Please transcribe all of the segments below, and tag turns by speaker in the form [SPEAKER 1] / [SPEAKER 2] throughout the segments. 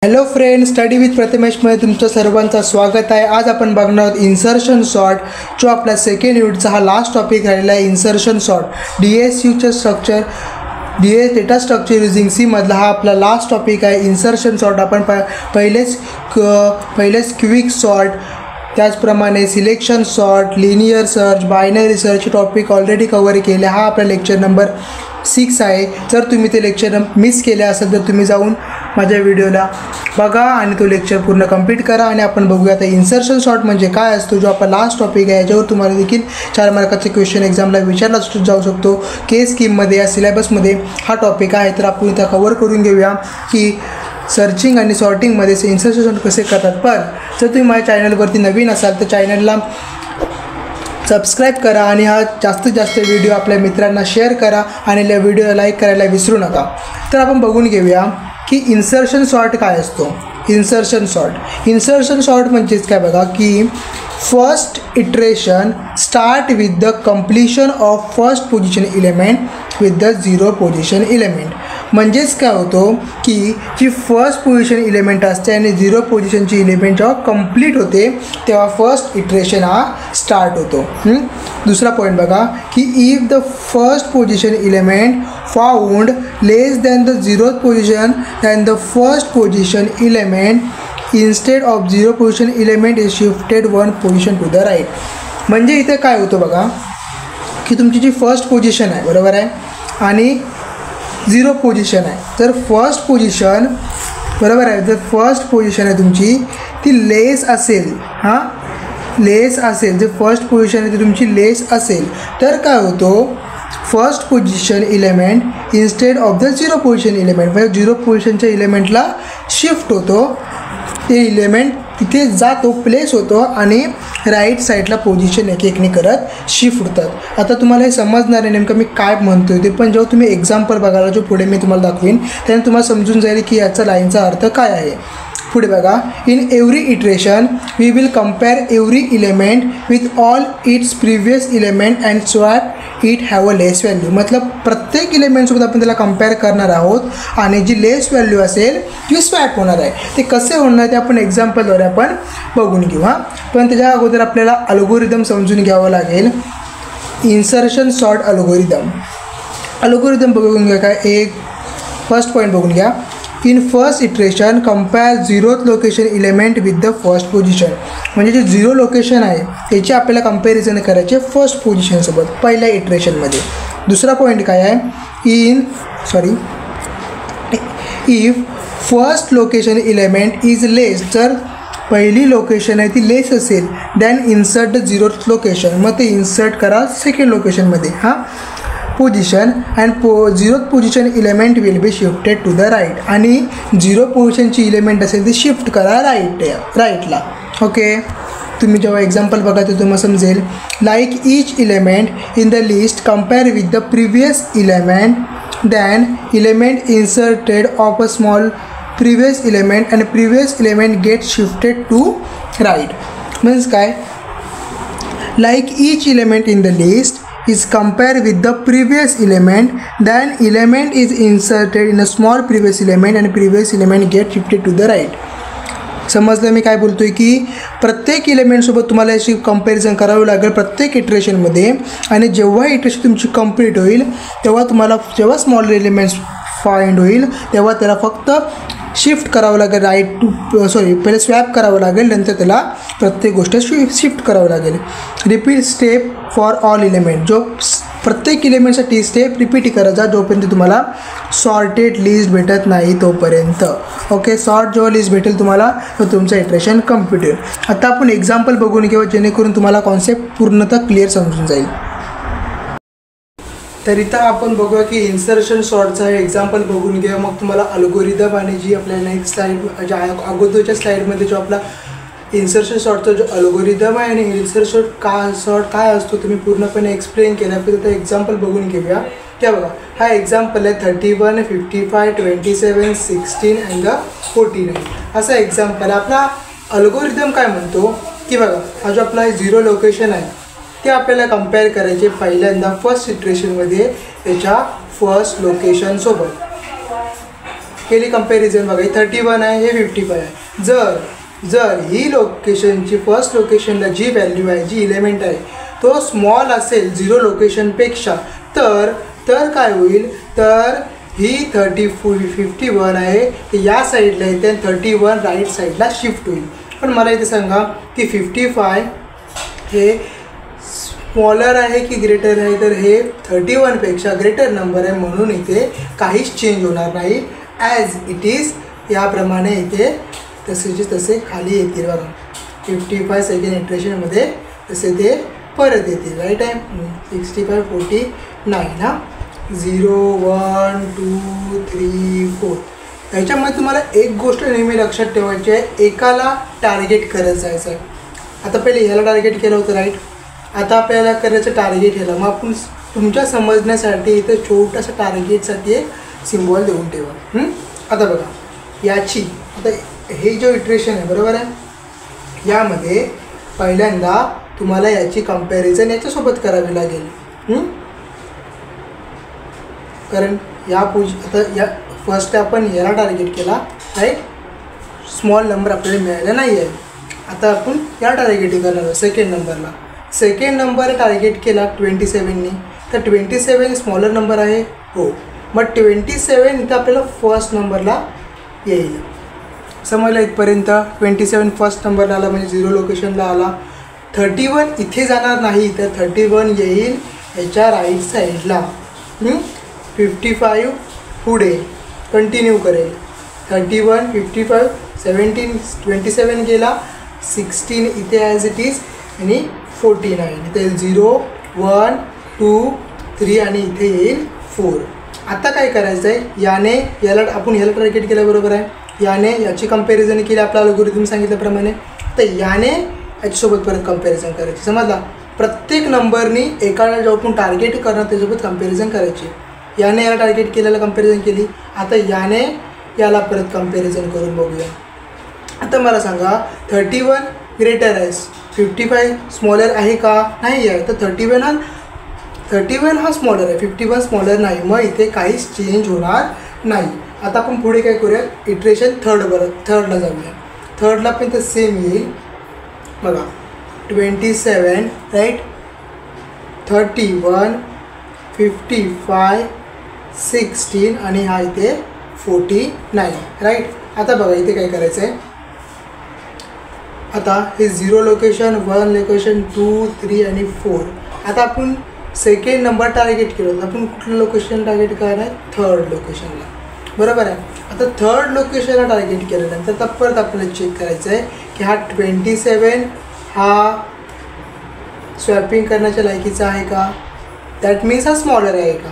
[SPEAKER 1] Hello friend, study with प्रथमेशमध्ये तुमचं सर्वांचं स्वागत आहे। आज आपण बघणार आहोत इन्सर्शन सॉर्ट, जो आपला सेकंड युनिटचा हा लास्ट टॉपिक राहिलेला आहे। इन्सर्शन सॉर्ट DSUचं structure, DS data structure using C मधला हा आपला लास्ट टॉपिक आहे। इन्सर्शन सॉर्ट आपण पहिलेच क्विक सॉर्ट, त्याचप्रमाणे selection sort, linear search, binary search topic already cover केले। हा आपला लेक्चर नंबर 6 आहे। जर तुम्ही ते लेक्चर मिस केले असेल तर तुम्ही जाऊन माझ्या व्हिडिओला बघा आणि तो लेक्चर पूर्ण कंप्लीट करा। आणि आपण बघूया आता इन्सर्शन सॉर्ट म्हणजे काय असतो, जो आपला लास्ट टॉपिक आहे। याच्यावर तुम्हाला देखील 4 मार्काचे क्वेश्चन एक्झामला विचारला जाऊ शकतो। के स्कीममध्ये या सिलेबसमध्ये हा टॉपिक आहे। तर आपण इथं कव्हर करून घेऊया की सर्चिंग आणि सॉर्टिंगमध्ये इन्सर्शन सॉर्ट कसे करतात। पण जर तुम्ही माझ्या चॅनलवरती नवीन असाल तर चॅनलला सबस्क्राईब करा आणि हा जास्तीत जास्त व्हिडिओ आपल्या मित्रांना शेअर करा आणि या व्हिडिओला लाईक करायला विसरू नका। तर आपण बघून घेऊया की इन्सर्शन सॉर्ट काय असतो। इन्सर्शन सॉर्ट म्हणजेच काय बघा की first iteration start with the completion of first position element with the 0 position element. म्हणजेच काय होतो की जी फर्स्ट पोझिशन एलिमेंट असते आणि 0 पोझिशनची एलिमेंट जेव्हा कंप्लीट होते तेव्हा फर्स्ट इटरेशन हा स्टार्ट होतो। दुसरा पॉईंट बघा की if the first position element found less than the 0th position then the first position element instead of 0 position element is shifted 1 position to the right. म्हणजे इथे काय होतं बघा की तुमची जी फर्स्ट पोझिशन आहे, बरोबर आहे, आणि 0 पोझिशन आहे। जर फर्स्ट पोझिशन, बरोबर आहे, जर फर्स्ट पोझिशन आहे तुमची ती लेस असेल, लेस असेल, जर फर्स्ट पोझिशन आहे ती तुमची लेस असेल तर काय होतो, first position element instead of the 0 position element, म्हणजे 0 पोझिशनच्या एलिमेंटला शिफ्ट होतो। ते एलिमेंट तिथे जातो, प्लेस होतो आणि राईट साईडला पोझिशन एक करत शिफ्ट होतात। आता तुम्हाला हे समजणार आहे नेमकं मी काय म्हणतोय ते, पण जेव्हा तुम्ही एक्झाम्पल बघायला जो पुढे मी तुम्हाला दाखवीन त्याने तुम्हाला समजून जाईल की याचा लाईनचा अर्थ काय आहे। पुढे बघा, in every iteration we will compare every element with all its previous element and swap it have a less value. मतलब प्रत्येक एलिमेंटसोबत आपण त्याला कंपेअर करणार आहोत आणि जी लेस व्हॅल्यू असेल ती स्वॅप होणार आहे। ते कसे होणार ते आपण एक्झाम्पलद्वारे आपण बघून घेऊ। पण त्याच्या अगोदर आपल्याला अल्गोरिदम समजून घ्यावं लागेल। इन्सर्शन सॉर्ट अल्गोरिदम बघून घ्या। काय एक फर्स्ट पॉईंट बघून घ्या, in first iteration compare 0th location element with the first position. म्हणजे जे 0 लोकेशन आहे त्याची आपल्याला कंपॅरिझन करायचे फर्स्ट पोझिशनसोबत पहिल्या इटरेशनमध्ये। दुसरा पॉईंट काय आहे, if first location element is less, जर पहिली लोकेशन आहे ती लेस असेल than insert the 0th location, मग ते इन्सर्ट करा सेकंड लोकेशनमध्ये position and 0th position element will be shifted to the right. आणि 0 पोझिशनची एलिमेंट असेल ती शिफ्ट करा राईटला। ओके, तुम्ही जेव्हा एक्झाम्पल बघा तर तुम्हाला समजेल, like each element in the list compare with the previous element then element inserted of a small previous element and previous element get shifted to right. Means काय, like each element in the list is compared with the previous element, then element is inserted in a small previous element and previous element get shifted to the right। समजलं मी काय बोलतोय की प्रत्येक एलिमेंटसोबत तुम्हाला याची comparison करावी लागेल प्रत्येक इटरेशनमध्ये, आणि जेव्हा इटरेशन तुमची कंप्लीट होईल तेव्हा तुम्हाला जेव्हा स्मॉल एलिमेंट्स फाइंड होईल तेव्हा त्याला फक्त शिफ्ट करावं लागेल पहिले स्वॅप करावं लागेल, नंतर त्याला प्रत्येक गोष्ट शिफ्ट करावं लागेल। Repeat step for all element, जो प्रत्येक एलिमेंटसाठी स्टेप रिपीट करायचा जोपर्यंत तुम्हाला सॉर्टेड लिस्ट भेटत नाही तोपर्यंत। ओके, सॉर्ट जेव्हा लिस्ट भेटेल तुम्हाला तर तुमचं इटरेशन कंप्लीट होईल। आता आपण एक्झाम्पल बघून घेऊ जेणेकरून तुम्हाला कॉन्सेप्ट पूर्णतः क्लिअर समजून जाईल। तर इथं आपण बघूया की इन्सर्शन सॉर्टचा हे एक्झाम्पल बघून घ्या, मग तुम्हाला अल्गोरिदम आणि जी आपल्या नेक्स्ट स्लाईड ज्या अगोदरच्या स्लाईडमध्ये जो आपला इन्सर्शन सॉर्टचा जो अल्गोरिदम आहे आणि इन्सर्शन सॉर्ट काय असतो तुम्ही पूर्णपणे एक्सप्लेन केला। तर आता एक्झाम्पल बघून घेऊया। त्या बघा, हा एक्झाम्पल आहे 31, 55, 27, 16 अँड 49 असा एक्झाम्पल। आपला अल्गोरिदम काय म्हणतो की बघा, हा जो आपला 0 लोकेशन आहे ते आपल्याला कंपेअर करायचे पहिल्यांदा फर्स्ट इटरेशनमध्ये त्याच्या फर्स्ट लोकेशनसोबत। केली कंपॅरिझन बघा, हे 31 आहे, हे 55 आहे. जर ही लोकेशनची फर्स्ट लोकेशनला जी व्हॅल्यू आहे, जी एलिमेंट आहे तो स्मॉल असेल 0 लोकेशनपेक्षा, तर काय होईल, तर ही 51 आहे या साईडला येते आणि 31 राईट साईडला शिफ्ट होईल. पण मला इथे सांगा की 55 हे स्मॉलर आहे की ग्रेटर आहे, तर हे 31पेक्षा ग्रेटर नंबर आहे, म्हणून इथे काहीच चेंज होणार नाही. ॲज इट इज याप्रमाणे इथे तसेचे तसे खाली येतील बघा. 55 सेकंड इटरेशनमध्ये तसे ते परत येतील. राईट आहे. 65 49 हा 0 1 2 3 4. याच्यामध्ये तुम्हाला एक गोष्ट नेहमी लक्षात ठेवायची आहे, एकाला टार्गेट करत जायचं आहे. आता पहिले ह्याला टार्गेट केलं होतं राईट, आता आपल्याला करायचं टार्गेट ह्याला. मग आपण तुमच्या समजण्यासाठी इथं छोटासा टार्गेटसाठी एक सिम्बॉल देऊन ठेवा. आता बघा याची, आता हे जो इटरेशन आहे बरोबर आहे, यामध्ये पहिल्यांदा तुम्हाला याची कंपॅरिझन याच्यासोबत करावी लागेल. कारण आता या फर्स्ट आपण याला टार्गेट केला राईट, स्मॉल नंबर आपल्याला मिळाला नाही आहे. आता आपण या टार्गेट करणार सेकंड नंबरला. सेकंड नंबर टार्गेट केला 27नी, तर 27 स्मॉलर नंबर आहे हो. मग 27 इथं आपल्याला फर्स्ट नंबरला येईल. समजलं इथपर्यंत. 27 फर्स्ट नंबरला आला म्हणजे 0 लोकेशनला आला. 31 इथे जाणार नाही, तर 31 येईल ह्याच्या राईट साईडला. 55 पुढे कंटिन्यू करेल. 31 55 17 27 गेला, 16 इथे ॲज इट इज आणि 49 इथे येईल 0 1 2 3 आणि इथे येईल 4. आता काय करायचं आहे, याने आपण ह्याला टार्गेट केलं बरोबर आहे, याने याची कंपॅरिझन केली आपला अल्गोरिदम सांगितल्याप्रमाणे, तर याने याच्यासोबत परत कंपॅरिझन करायची. समजला. प्रत्येक नंबरनी एकाला जेव्हा आपण टार्गेट करणार त्याच्यासोबत कंपॅरिझन करायची. याने याला टार्गेट केलेला कंपॅरिझन केली, आता याने याला परत कंपॅरिझन करून बघूया. आता मला सांगा 31 ग्रेटर आहे, 55 स्मॉलर आहे का, नाही आहे. तर 31 हा स्मॉलर आहे, 51 स्मॉलर नाही, मग इथे काहीच चेंज होणार नाही. आता आपण पुढे काय करूया, इटरेशन थर्डला जाऊया. थर्डला पण तर सेम येईल बघा. 27 राईट, 31 55 16 आणि हा इथे 49 राईट. आता बघा इथे काय करायचं आहे, आता हे 0 लोकेशन 1 लोकेशन 2 3 आणि 4. आता आपण सेकंड नंबर टार्गेट केलं होतं, आपण कुठलं लोकेशन टार्गेट करणार आहे, थर्ड लोकेशनला बरोबर आहे. आता थर्ड लोकेशनला टार्गेट केल्यानंतर तर परत आपल्याला चेक करायचं आहे की हा 27 हा स्वॅपिंग करण्याच्या लायकीचा आहे का, दॅट मीन्स हा स्मॉलर आहे का,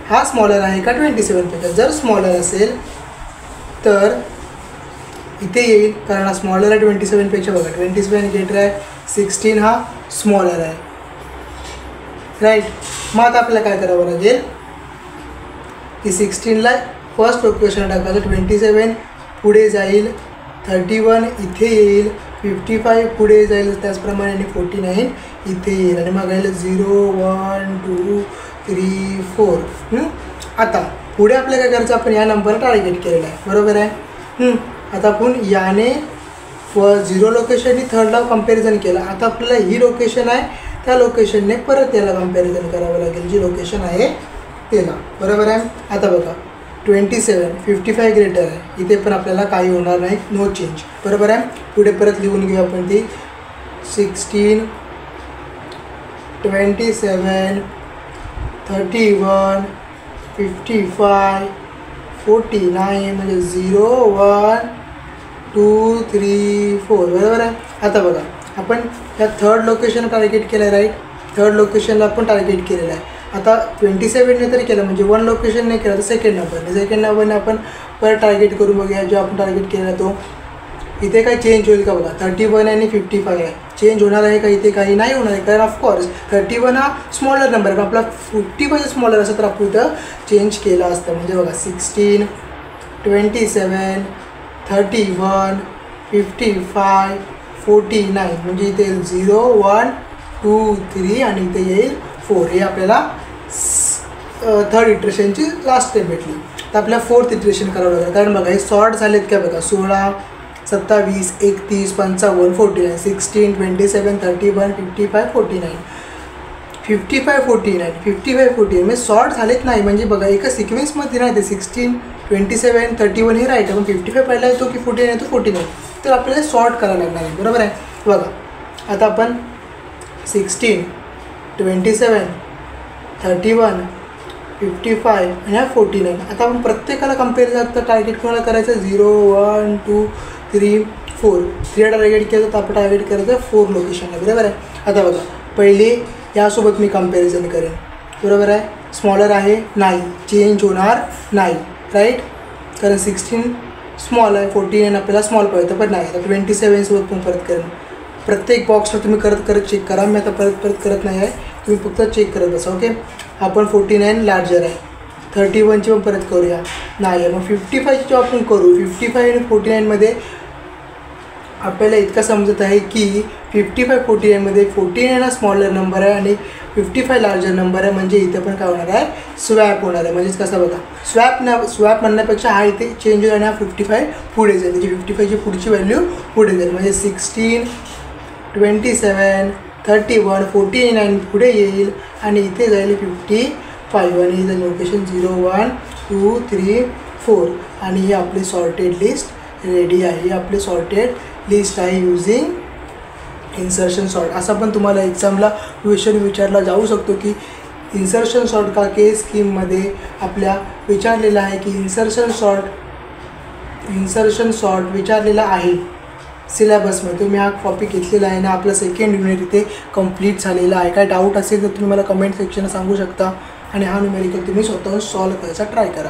[SPEAKER 1] हा स्मॉलर आहे का 27पेक्षा. जर स्मॉलर असेल तर इथे येईल, कारण हा स्मॉलर आहे 27पेक्षा बघा. 27 ग्रेटर आहे, 16 हा स्मॉलर आहे राईट. मग आता आपल्याला काय करावं लागेल की 16ला फर्स्ट लोकेशन टाकायचं, 27 पुढे जाईल, 31 इथे येईल, 55 पुढे जाईल त्याचप्रमाणे आणि 49 इथे येईल आणि मग येईल 0 1 2 3 4. आता पुढे आपल्याला काय करायचं, आपण या नंबर टार्गेट केलेला आहे बरोबर आहे. आता आपण याने 0 लोकेशननी थर्डला कंपॅरिझन केलं. आता आपल्याला ही लोकेशन आहे, त्या लोकेशनने परत याला कंपॅरिझन करावं लागेल, जी लोकेशन आहे त्याला बरोबर आहे. आता बघा 27 55 ग्रेटर आहे, इथे पण आपल्याला काही होणार नाही, नो चेंज बरोबर आहे. पुढे परत लिहून घेऊ आपण ती 16 27 31 55 49 म्हणजे 0 1 2 3 4 बरोबर आहे. आता बघा आपण ह्या थर्ड लोकेशन टार्गेट केलं आहे राईट, थर्ड लोकेशनला आपण टार्गेट केलेलं आहे. आता 27ने तरी केलं म्हणजे 1 लोकेशन नाही केलं तर सेकंड नंबरने आपण परत टार्गेट करून बघूया. जो आपण टार्गेट केला तो इथे काही चेंज होईल का बघा. 31 आणि 55 आहे, चेंज होणार आहे का इथे, काही नाही होणार आहे, कारण ऑफकोर्स 31 हा स्मॉलर नंबर आहे, पण आपला 55 स्मॉलर असं तर आपण इथं चेंज केला असतं. म्हणजे बघा 16 27 31 55 49 म्हणजे इथे येईल 0 1 2 3 आणि इथे येईल 4. हे आपल्याला थर्ड इटरेशनची लास्ट स्टेप भेटली. तर आपल्याला 4th इटरेशन करावं लागेल, कारण बघा हे सॉर्ट झालेत काय बघा 16, 27, 31, 55, 49, 16, 27, 31, 55, 49, 55, 49, 55, 49 म्हणजे सॉर्ट झालेत नाही, म्हणजे बघा एका सिक्वेन्समध्ये नाही ते 16, 27, 31 हे राईट आहे, पण 55 पहिला येतो की 49 येतो 49, तर आपल्याला सॉर्ट करायला लागणार आहे, बरोबर आहे. बघा आता आपण 16, 27, 31, 55 आणि हा 49, आता आपण प्रत्येकाला कम्पेअर टार्गेट कोणाला करायचं 0, 1, 2, 3, 4, 3 टार्गेट केलं तर आपण टार्गेट करायचं 4 लोकेशनला, बरोबर आहे. आता बघा पहिले यासोबत मी कम्पॅरिझन करेन, बरोबर आहे. स्मॉलर आहे नाही, चेंज होणार नाही राईट, कारण 16 स्मॉल आहे, 49 आपल्याला स्मॉल पाहिजे पण नाही. आता 27 सोबत पण परत करेन, प्रत्येक बॉक्सला तुम्ही करत चेक करा, मी आता परत करत नाही आहे, तुम्ही फक्त चेक करत बसा. ओके, आपण 49 लार्जर आहे, 31ची पण परत करूया नाही आहे, मग 55ची जेव्हा आपण करू 55 आणि 49मध्ये आपल्याला इतका समजत आहे की 55, 49मध्ये 49 हा स्मॉलर नंबर आहे आणि 55 लार्जर नंबर आहे, म्हणजे इथे पण काय होणार आहे स्वॅप होणार आहे. म्हणजेच कसं बघा स्वॅप म्हणण्यापेक्षा हा इथे चेंज होईल आणि हा 55 पुढे जाईल, त्याची 55ची पुढची व्हॅल्यू पुढे जाईल, म्हणजे 16, 27, 31, 49 पुढे येईल आणि इथे जाईल 55 आणि इथं लोकेशन 0, 1, 2, 3, 4 आणि ही आपली सॉर्टेड लिस्ट रेडी आहे. ही आपली सॉर्टेड लिस्ट आहे युजिंग इन्सर्शन सॉर्ट. असं पण तुम्हाला एक्झामला क्वेश्चन विचारला जाऊ शकतो की इन्सर्शन सॉर्ट का के स्कीममध्ये आपल्या विचारलेलं आहे की इन्सर्शन सॉर्ट विचारलेला आहे सिलेबसमध्ये. तुम्ही हा टॉपिक घेतलेला आहे ना, आपलं सेकंड युनिट इथे कंप्लीट झालेला आहे. काय डाऊट असेल तर तुम्ही मला कमेंट सेक्शनला सांगू शकता आणि हा न्यूमेरिकल तुम्ही स्वतःहून सॉल्व करायचा ट्राय करा.